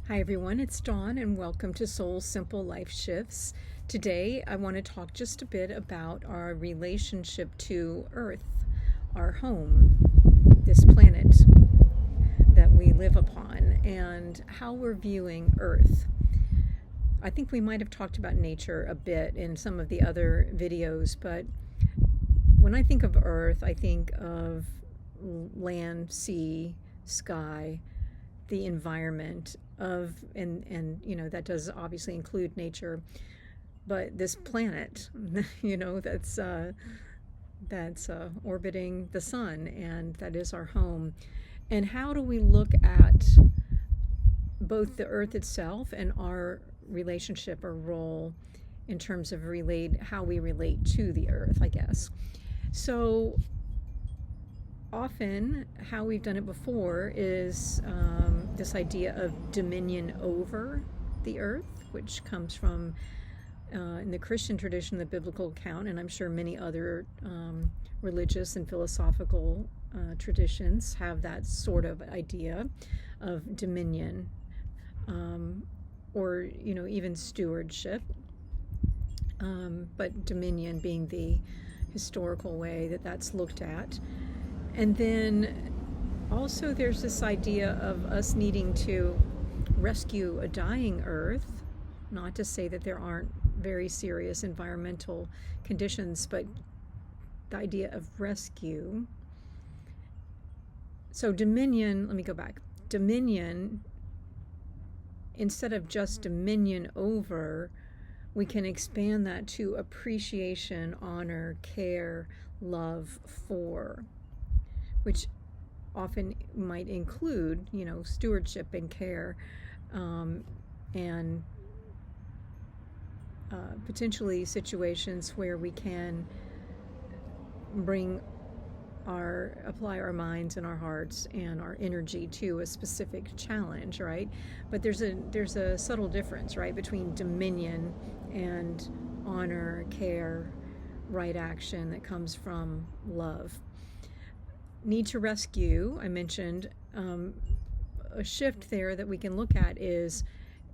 Hi everyone, it's Dawn and welcome to Soul Simple Life Shifts. Today I want to talk just a bit about our relationship to Earth, our home, this planet that we live upon, and how we're viewing Earth. I think we might have talked about nature a bit in some of the other videos, but when I think of Earth, I think of land, sea, sky, the environment of and that does obviously include nature, but this planet that's orbiting the sun, and that is our home. And how do we look at both the earth itself and our relationship or role in terms of how we relate to the earth, I guess. So often how we've done it before is this idea of dominion over the earth, which comes from in the Christian tradition, the biblical account, and I'm sure many other religious and philosophical traditions have that sort of idea of dominion, or even stewardship, but dominion being the historical way that that's looked at. And then also there's this idea of us needing to rescue a dying earth. Not to say that there aren't very serious environmental conditions, but the idea of rescue. So dominion, let me go back. Dominion, instead of just dominion over, we can expand that to appreciation, honor, care, love for, which often might include, stewardship and care, and potentially situations where we can apply our minds and our hearts and our energy to a specific challenge, right? But there's a subtle difference, right, between dominion and honor, care, right action that comes from love. Need to rescue, I mentioned, a shift there that we can look at is,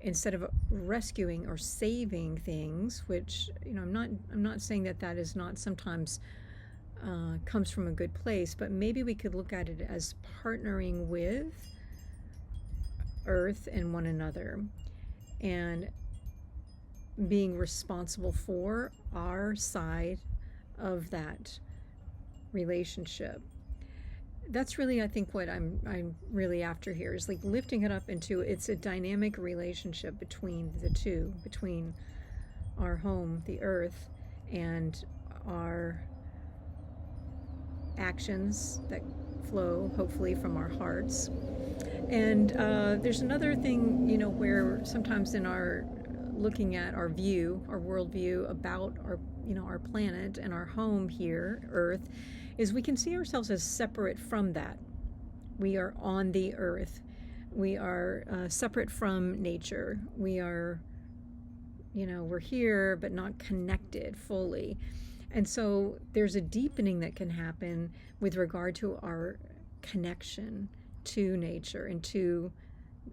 instead of rescuing or saving things, which I'm not saying that is not sometimes comes from a good place, but maybe we could look at it as partnering with Earth and one another, and being responsible for our side of that relationship. That's really, I think, what I'm really after here, is like lifting it up into, it's a dynamic relationship between the two, between our home, the earth, and our actions that flow hopefully from our hearts. And there's another thing, where sometimes in our looking at our view, our worldview about our planet and our home here, Earth, is we can see ourselves as separate from that. We are on the earth. We are separate from nature. We are, we're here, but not connected fully. And so there's a deepening that can happen with regard to our connection to nature and to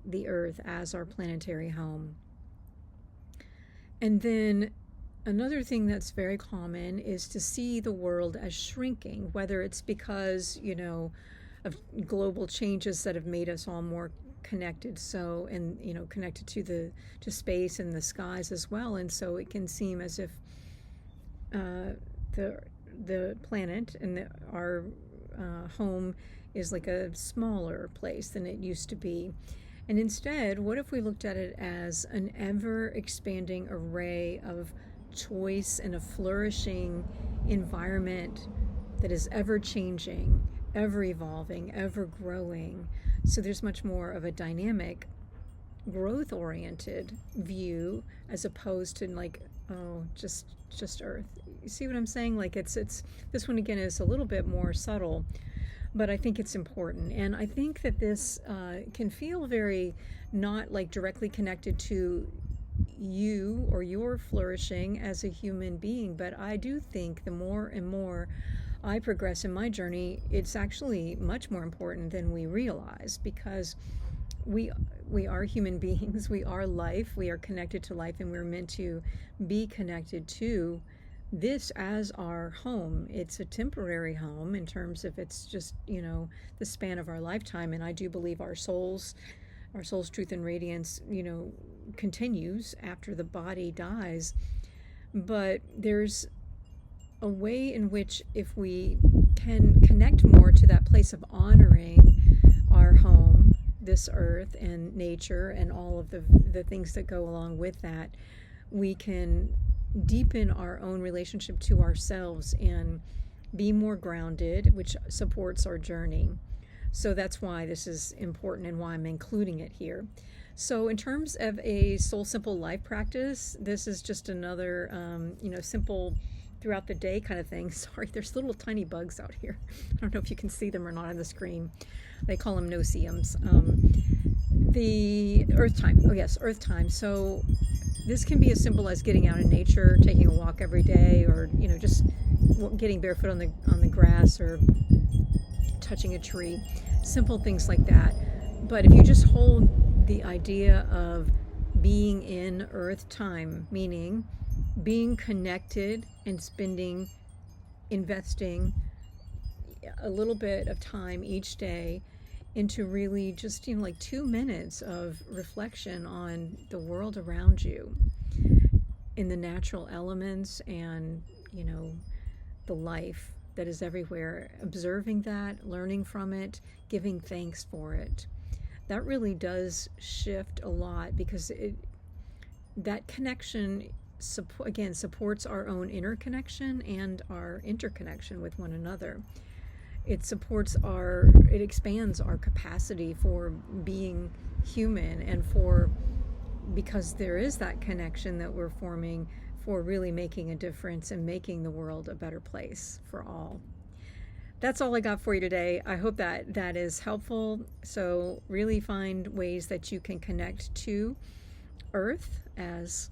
the earth as our planetary home. And then another thing that's very common is to see the world as shrinking, whether it's because, of global changes that have made us all more connected, and connected to space and the skies as well. And so it can seem as if the planet and our home is like a smaller place than it used to be. And instead, what if we looked at it as an ever-expanding array of choice and a flourishing environment that is ever-changing, ever-evolving, ever-growing? So there's much more of a dynamic, growth-oriented view, as opposed to just Earth. You see what I'm saying? Like it's this one again is a little bit more subtle, but I think it's important. And I think that this can feel very not like directly connected to you or your flourishing as a human being, but I do think the more and more I progress in my journey, it's actually much more important than we realize, because we we are human beings. We are life. We are connected to life, and we're meant to be connected to this as our home. It's a temporary home in terms of it's just, the span of our lifetime. And I do believe our soul's truth and radiance, continues after the body dies. But there's a way in which, if we can connect more to that place of honoring our home, this earth and nature and all of the things that go along with that, we can deepen our own relationship to ourselves and be more grounded, which supports our journey. So that's why this is important and why I'm including it here. So in terms of a Soul Simple life practice, this is just another, simple throughout the day kind of thing. Sorry, there's little tiny bugs out here. I don't know if you can see them or not on the screen. They call them no-see-ums. The earth time. Oh yes, earth time. So this can be as simple as getting out in nature, taking a walk every day, or just getting barefoot on the grass, or touching a tree. Simple things like that. But if you just hold the idea of being in earth time, meaning being connected and investing a little bit of time each day into really just, like 2 minutes of reflection on the world around you, in the natural elements and, the life that is everywhere, observing that, learning from it, giving thanks for it. That really does shift a lot, because that connection supports our own inner connection and our interconnection with one another. It expands our capacity for being human, and because there is that connection that we're forming, for really making a difference and making the world a better place for all. That's all I got for you today. I hope that is helpful. So really find ways that you can connect to Earth as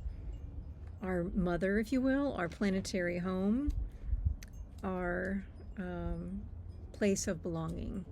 our mother, if you will, our planetary home, our place of belonging.